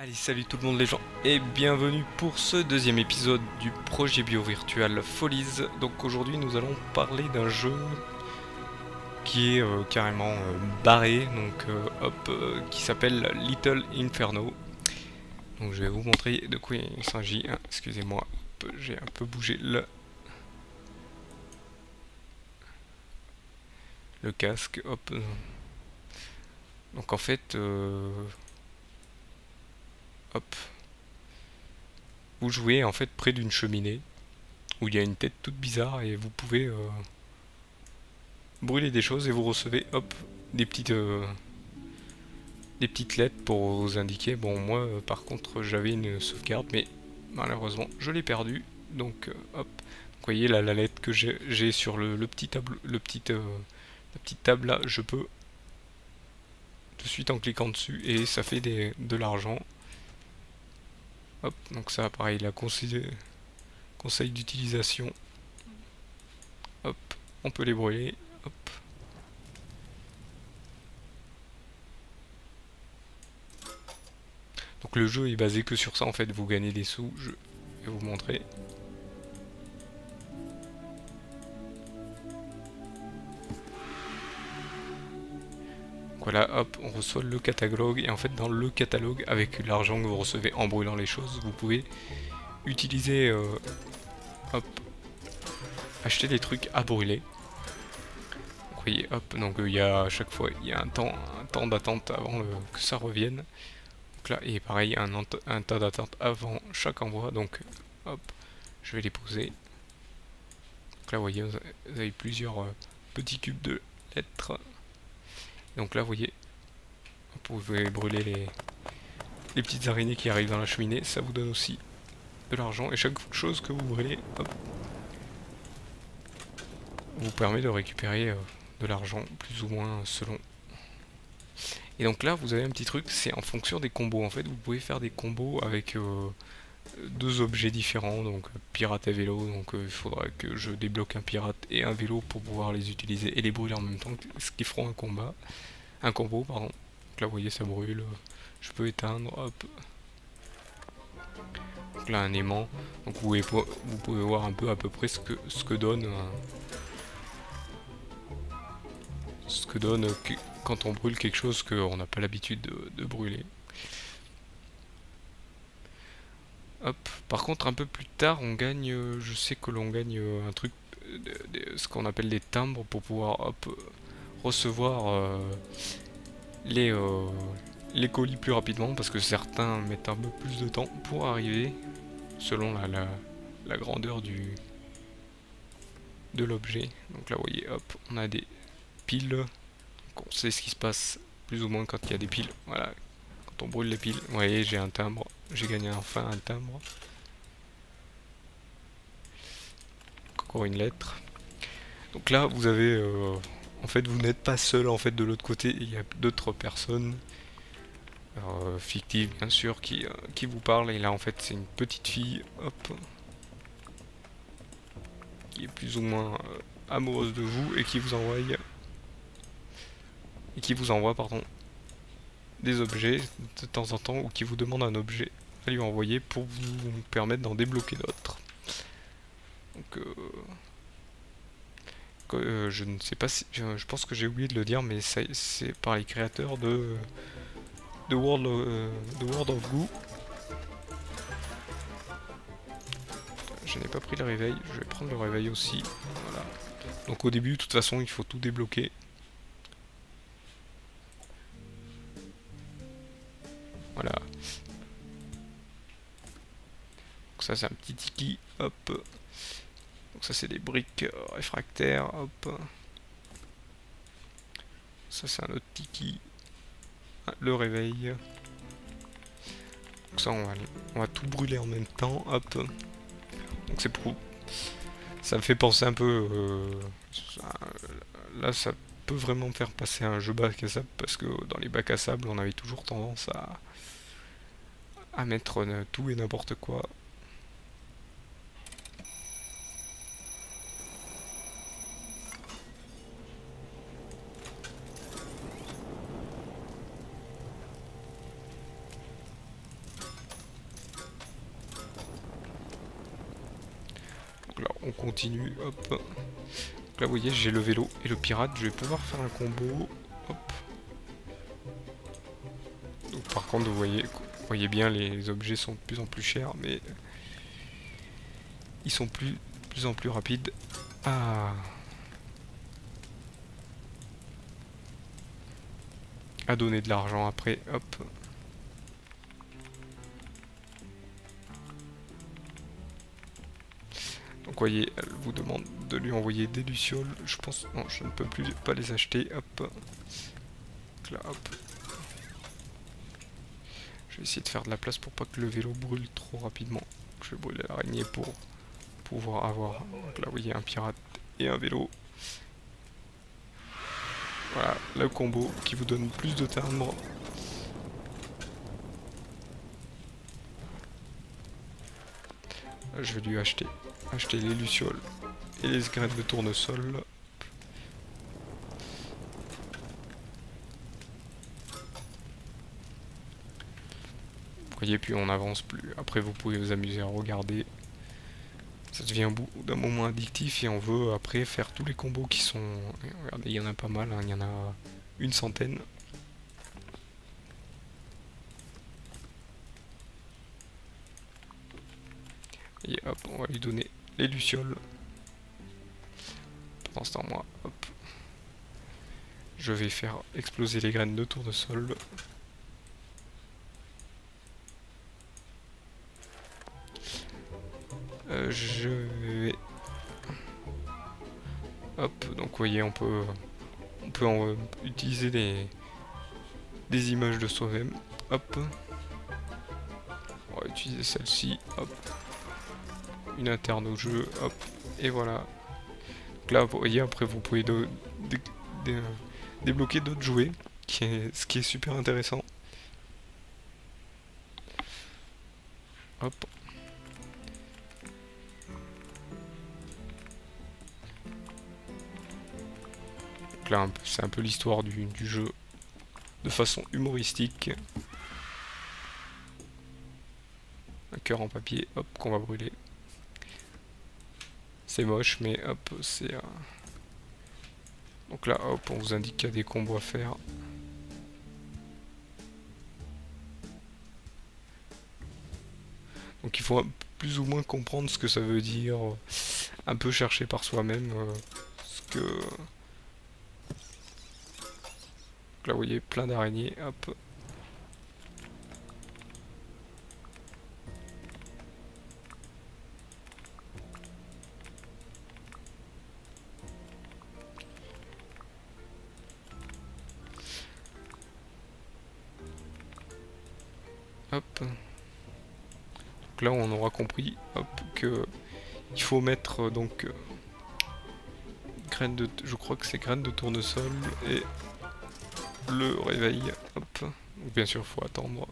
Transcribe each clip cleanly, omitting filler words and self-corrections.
Allez, salut tout le monde les gens et bienvenue pour ce deuxième épisode du projet bio-virtuel Follies. Donc aujourd'hui nous allons parler d'un jeu qui est carrément barré, qui s'appelle Little Inferno. Donc je vais vous montrer de quoi il s'agit. Hein. Excusez-moi, j'ai un peu bougé le casque. Hop. Donc en fait, hop, vous jouez en fait près d'une cheminée où il y a une tête toute bizarre et vous pouvez brûler des choses et vous recevez hop des petites lettres pour vous indiquer. Bon moi par contre j'avais une sauvegarde mais malheureusement je l'ai perdue. Donc hop. Donc, vous voyez là la lettre que j'ai sur le petit tableau, la petite table là, je peux de suite en cliquant dessus et ça fait de l'argent. Hop, donc ça pareil, la conseil d'utilisation. Hop, on peut les brûler. Hop. Donc le jeu est basé que sur ça en fait, vous gagnez des sous, je vais vous montrer. Voilà, hop, on reçoit le catalogue et en fait dans le catalogue, avec l'argent que vous recevez en brûlant les choses, vous pouvez utiliser, hop, acheter des trucs à brûler. Donc, vous voyez, hop, donc il y a à chaque fois il y a un temps d'attente avant que ça revienne. Donc là, et pareil, un temps d'attente avant chaque envoi. Donc, hop, je vais les poser. Donc là, vous voyez, vous avez plusieurs petits cubes de lettres. Donc là, vous voyez, vous pouvez brûler les petites araignées qui arrivent dans la cheminée, ça vous donne aussi de l'argent. Et chaque chose que vous brûlez, hop, vous permet de récupérer de l'argent, plus ou moins selon. Et donc là, vous avez un petit truc, c'est en fonction des combos. En fait, vous pouvez faire des combos avec deux objets différents, donc pirate et vélo. Donc il faudra que je débloque un pirate et un vélo pour pouvoir les utiliser et les brûler en même temps, ce qui feront un combo, pardon. Donc là, vous voyez, ça brûle. Je peux éteindre, hop. Donc là, un aimant. Donc vous pouvez voir un peu à peu près ce que donne, quand on brûle quelque chose qu'on n'a pas l'habitude de brûler. Hop. Par contre, un peu plus tard, on gagne, je sais que l'on gagne un truc, ce qu'on appelle des timbres pour pouvoir hop, recevoir les, euh, les colis plus rapidement parce que certains mettent un peu plus de temps pour arriver selon la grandeur de l'objet. Donc là, vous voyez, hop, on a des piles. Donc on sait ce qui se passe plus ou moins quand il y a des piles. Voilà, quand on brûle les piles. Vous voyez, j'ai un timbre. J'ai gagné enfin un timbre. Encore une lettre. Donc là, vous avez... en fait, vous n'êtes pas seul en fait de l'autre côté. Il y a d'autres personnes fictives, bien sûr, qui vous parlent. Et là, en fait, c'est une petite fille, hop, qui est plus ou moins amoureuse de vous et qui vous envoie, pardon, des objets de temps en temps ou qui vous demande un objet à lui envoyer pour vous permettre d'en débloquer d'autres. Donc, je ne sais pas si. Je pense que j'ai oublié de le dire, mais c'est par les créateurs de World of Goo. Je n'ai pas pris le réveil, je vais prendre le réveil aussi. Voilà. Donc au début, de toute façon, il faut tout débloquer. Voilà. Donc ça, c'est un petit tiki. Hop. Donc ça, c'est des briques réfractaires. Hop. Ça, c'est un autre tiki. Ah, le réveil. Donc ça, on va tout brûler en même temps. Hop. Donc c'est pour. Ça me fait penser un peu. Là, ça peut vraiment me faire passer un jeu bac à sable parce que dans les bacs à sable, on avait toujours tendance à mettre tout et n'importe quoi. on continue, hop. Donc là, vous voyez, j'ai le vélo et le pirate, je vais pouvoir faire un combo, hop. Donc, par contre, vous voyez bien, les objets sont de plus en plus chers, mais ils sont de plus en plus rapides. Ah, à donner de l'argent après, hop. Donc vous voyez, elle vous demande de lui envoyer des lucioles. Je pense, non, je ne peux plus pas les acheter, hop. Donc là, hop. Je vais essayer de faire de la place pour pas que le vélo brûle trop rapidement. Je vais brûler l'araignée pour pouvoir avoir. Donc là, vous voyez, un pirate et un vélo. Voilà, le combo qui vous donne plus de timbres. Je vais lui acheter les lucioles et les graines de tournesol. Vous voyez, puis on n'avance plus. Après, vous pouvez vous amuser à regarder. Ça devient au bout d'un moment addictif et on veut après faire tous les combos qui sont... Regardez, il y en a pas mal, hein, il y en a une centaine. Et hop, on va lui donner les lucioles. Pendant ce temps, moi, hop, je vais faire exploser les graines de tournesol. Je vais... Hop, donc vous voyez, on peut utiliser des images de soi-même. Hop. On va utiliser celle-ci. Hop. Une interne au jeu. Hop. Et voilà. Donc là, vous voyez, après, vous pouvez débloquer d'autres jouets. Ce qui est super intéressant. Hop. Donc là, c'est un peu l'histoire du jeu de façon humoristique. Un cœur en papier, hop, qu'on va brûler. C'est moche, mais hop, c'est... Donc là, hop, on vous indique qu'il y a des combos à faire. Donc il faut plus ou moins comprendre ce que ça veut dire, un peu chercher par soi-même ce que... Donc là, vous voyez, plein d'araignées, hop. Hop. Donc là, on aura compris, hop, que il faut mettre donc graines de, je crois que c'est graines de tournesol et le réveil, hop. Donc bien sûr, il faut attendre.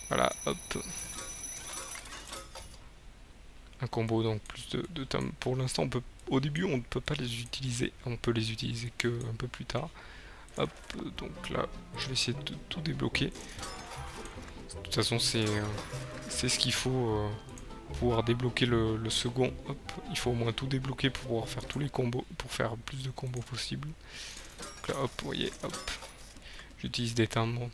Voilà, hop. Un combo, donc plus de timbres. Pour l'instant, au début, on ne peut pas les utiliser. On peut les utiliser que un peu plus tard. Hop, donc là, je vais essayer de tout débloquer. De toute façon, c'est ce qu'il faut pour pouvoir débloquer le second. Hop, il faut au moins tout débloquer pour pouvoir faire tous les combos, pour faire plus de combos possible. Donc là, hop, vous voyez, hop, j'utilise des timbres.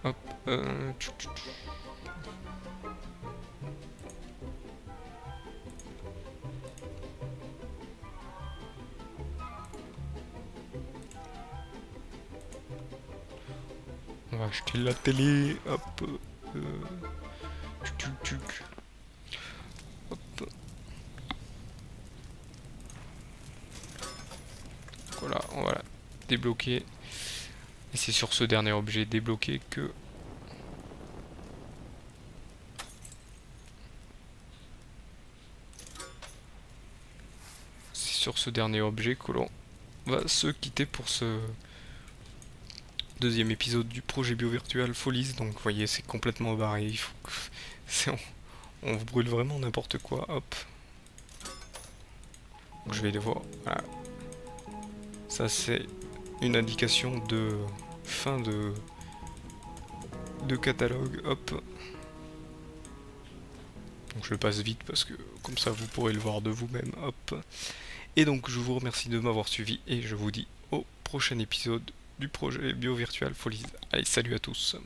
Hop, on va acheter la télé, hop, hop. voilà, on va la débloquer. Et c'est sur ce dernier objet débloqué que... C'est sur ce dernier objet que l'on va se quitter pour ce deuxième épisode du projet BioVirtual Folies. Donc vous voyez, c'est complètement barré. Il faut que... on brûle vraiment n'importe quoi. Hop. Donc je vais devoir... Voilà. Ça c'est une indication de fin de catalogue. Hop. Donc je le passe vite parce que comme ça vous pourrez le voir de vous-même. Hop. Et donc je vous remercie de m'avoir suivi et je vous dis au prochain épisode du projet BioVirtual Folies. Allez, salut à tous.